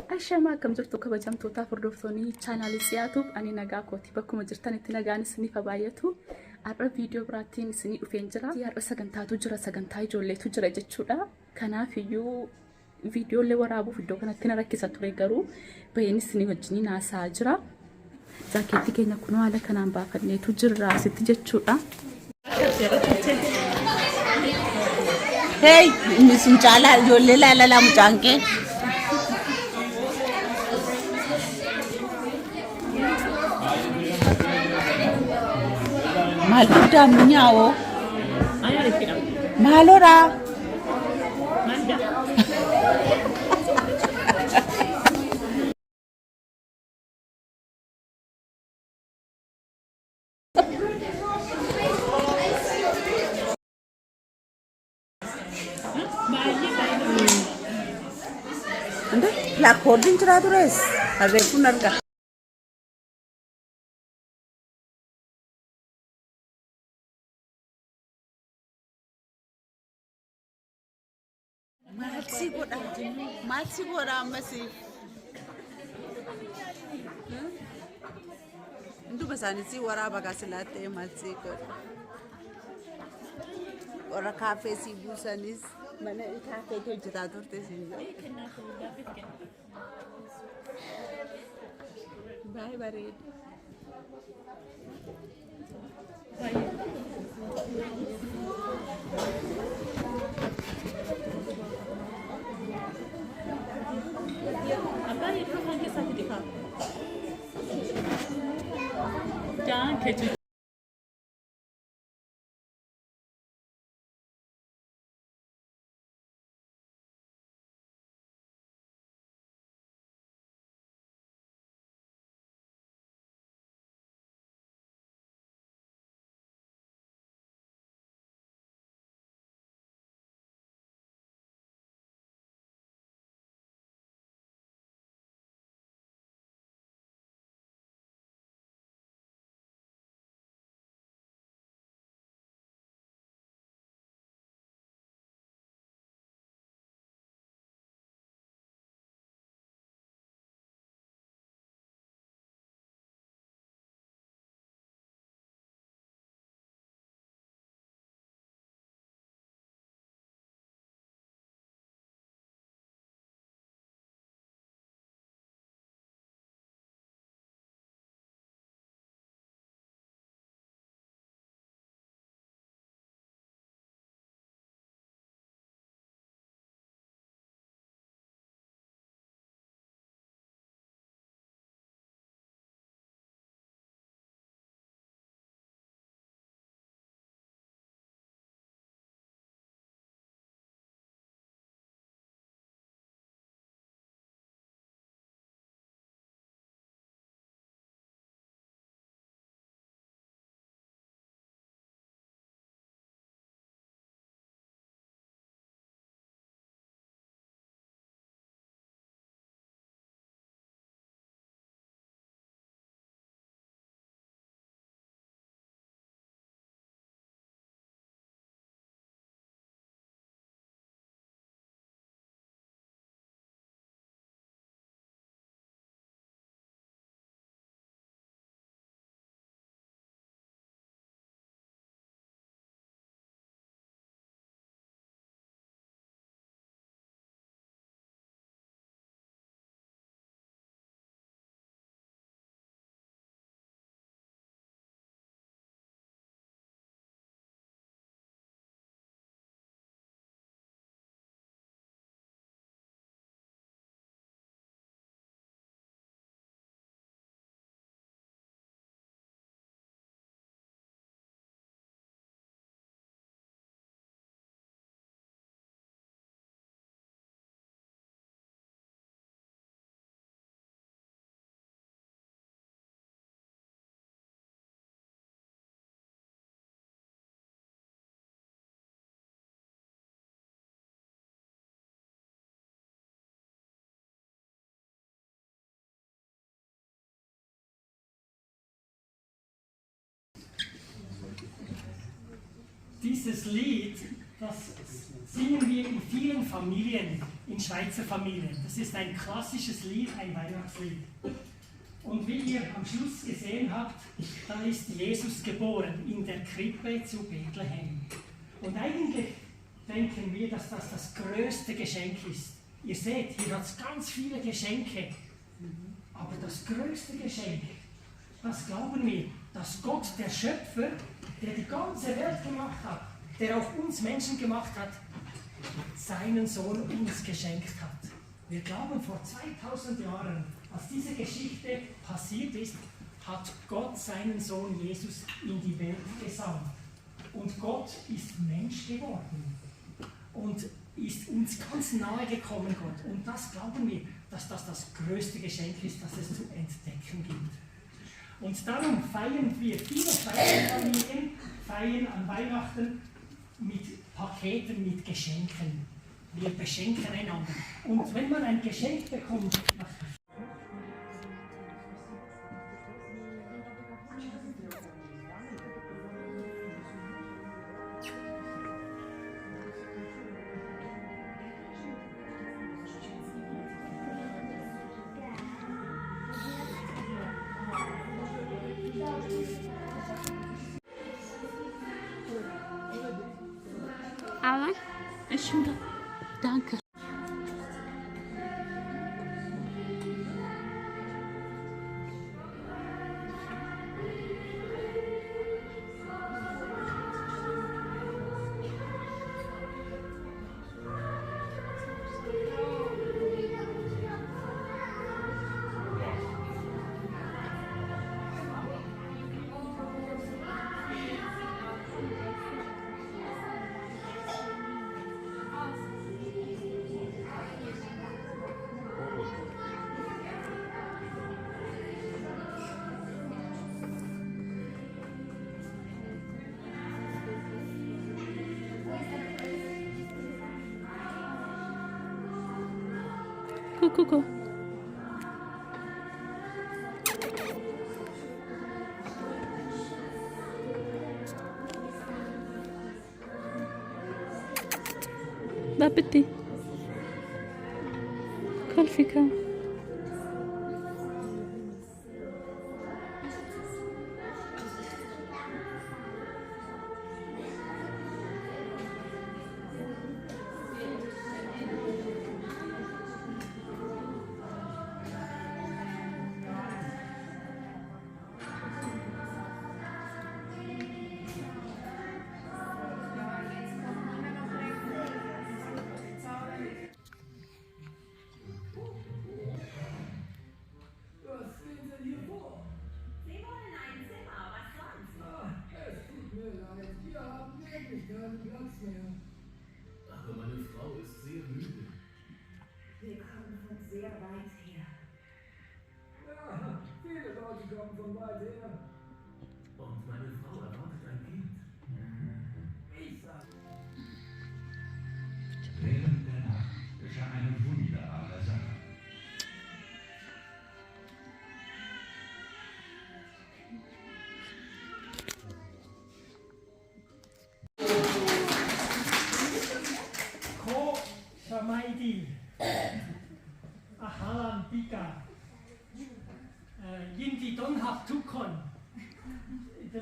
Ashama akkam jirtu kabajamtootaaf hordoftoonni chaanaalii Tsiyaatuuf ani nagaa kooti bakkuma jirtanitti nagaan isiniif haa baay'atu. Har'a viidiyoo biraatiin isinii dhufeen jira. Har'a sagantaatu jira, sagantaa ijoolleetu jira jechuudha. Kanaaf iyyuu viidiyoolee waraabuuf iddoo kanatti na rakkisa ture garuu baheen isinii wajjin haasa'aa jira. Jaakeetti keenya kunoo haala kanaan baafanneetu jirra asitti jechuudha. Hey, ini suncala ijoollee la mucaanqee. Maal guddaa minyaa'oo? Maalodhaa? Lakkoofdiin jira tures harreeffuun arga. Maalsi godha ammasiif? Hunduma isaaniitii waraaba gaasilaat ta'e maalsi godha? Warra kaaffee si buusanis mana kaaffee hojjetaa turte siin baay'ee bareeda. Apa itu kan kisah kita? Jangan keju. Dieses Lied, das singen wir in vielen Familien. in Schweizer Familien. Das ist ein klassisches Lied, ein Weihnachtslied. Und wie ihr am Schluss gesehen habt, da ist Jesus geboren in der Krippe zu Bethlehem. Und eigentlich denken wir, dass das größte Geschenk ist. Ihr seht, hier hat es ganz viele Geschenke. Aber das größte Geschenk, das glauben wir, dass Gott, der Schöpfer, der die ganze Welt gemacht hat, der auch uns Menschen gemacht hat, seinen Sohn uns geschenkt hat. Wir glauben, vor 2000 Jahren, als diese Geschichte passiert ist, hat Gott seinen Sohn Jesus in die Welt gesandt. Und Gott ist Mensch geworden und ist uns ganz nahe gekommen, Gott. Und das glauben wir, dass das größte Geschenk ist, das es zu entdecken gibt. Und darum feiern wir, viele Schweizer Familien feiern an Weihnachten mit Paketen, mit Geschenken. Wir beschenken einander. Und wenn man ein Geschenk bekommt, Aber ist schon da. Danke. Guck. Da bitte. Kalfika. Aber meine Frau ist sehr müde. Wir kommen von sehr weit her. Ja, viele Leute kommen von weit her. Und meine Frau erwartet ein Kind. Ich sag. Während der Nacht geschah eine wunderbare Sache. Ko Shamaidi, Ahalan Pika, Yindi Donhap Tukon.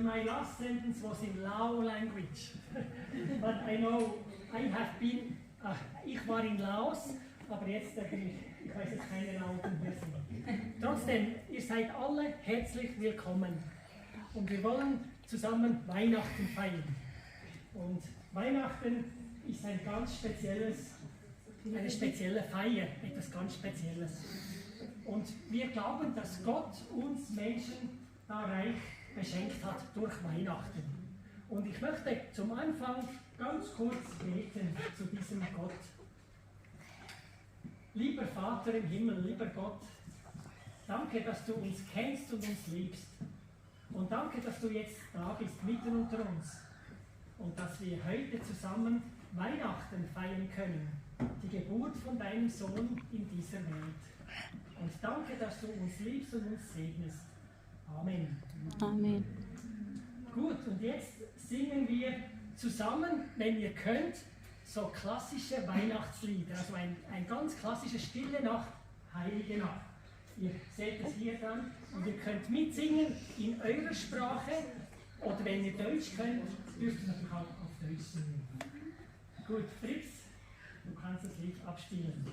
My last sentence was in Lao language, but I know I have been, ich war in Laos, aber jetzt ich weiß jetzt keine Lauten mehr sind. Trotzdem, ihr seid alle herzlich willkommen und wir wollen zusammen Weihnachten feiern. Und Weihnachten ist ein ganz eine spezielle Feier, etwas ganz Spezielles. Und wir glauben, dass Gott uns Menschen da reich beschenkt hat durch Weihnachten. Und ich möchte zum Anfang ganz kurz beten zu diesem Gott. Lieber Vater im Himmel, lieber Gott, danke, dass du uns kennst und uns liebst. Und danke, dass du jetzt da bist, mitten unter uns. Und dass wir heute zusammen Weihnachten feiern können, die Geburt von deinem Sohn in dieser Welt. Und danke, dass du uns liebst und uns segnest. Amen. Amen. Gut, und jetzt singen wir zusammen, wenn ihr könnt, so klassische Weihnachtslieder, also ein ganz klassische Stille Nacht, Heilige Nacht. Ihr seht es hier dann und ihr könnt mitsingen in eurer Sprache oder wenn ihr Deutsch könnt, dürft ihr natürlich auch auf Deutsch singen. Gut, Fritz, du kannst das Lied abspielen.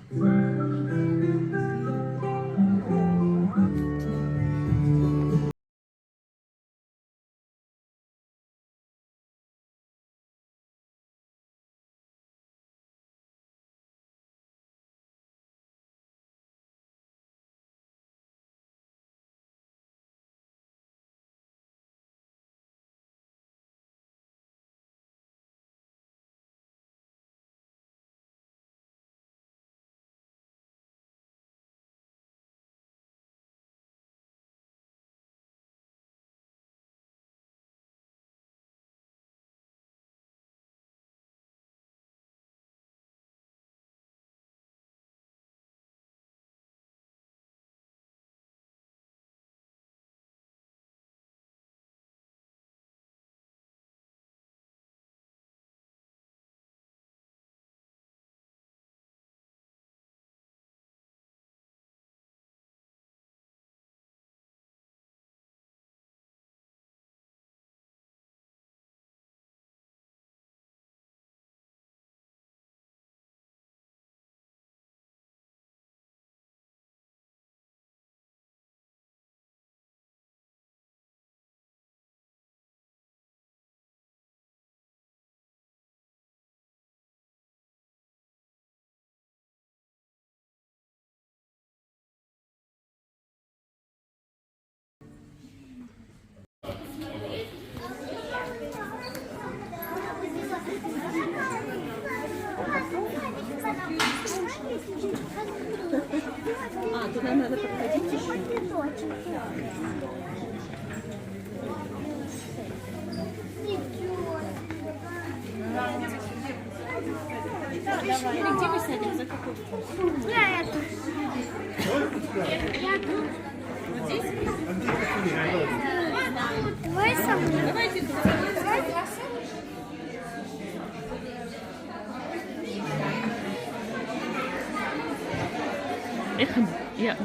Ya,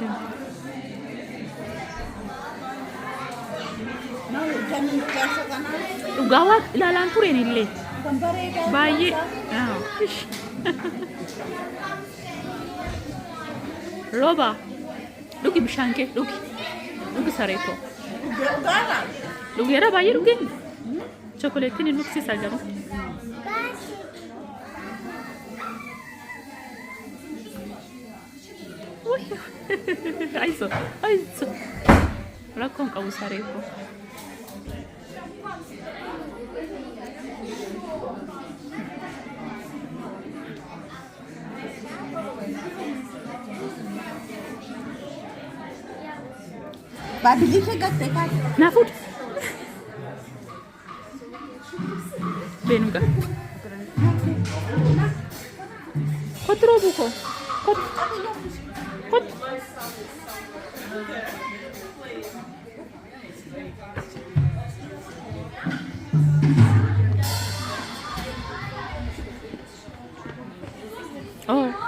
Gawat ilaalaan tureen illee baay'ee rooba dhugi bishaan kee dhugi saree koo dhugeera baay'ee dhugee chokoleettiin hin dhugsiisa garuu aiso rakkoon qabu saree koo Baadiyyaa kee gattee kaati. Naafudha. Beenuga. Kottu roobuu koo. Kottu. Oh.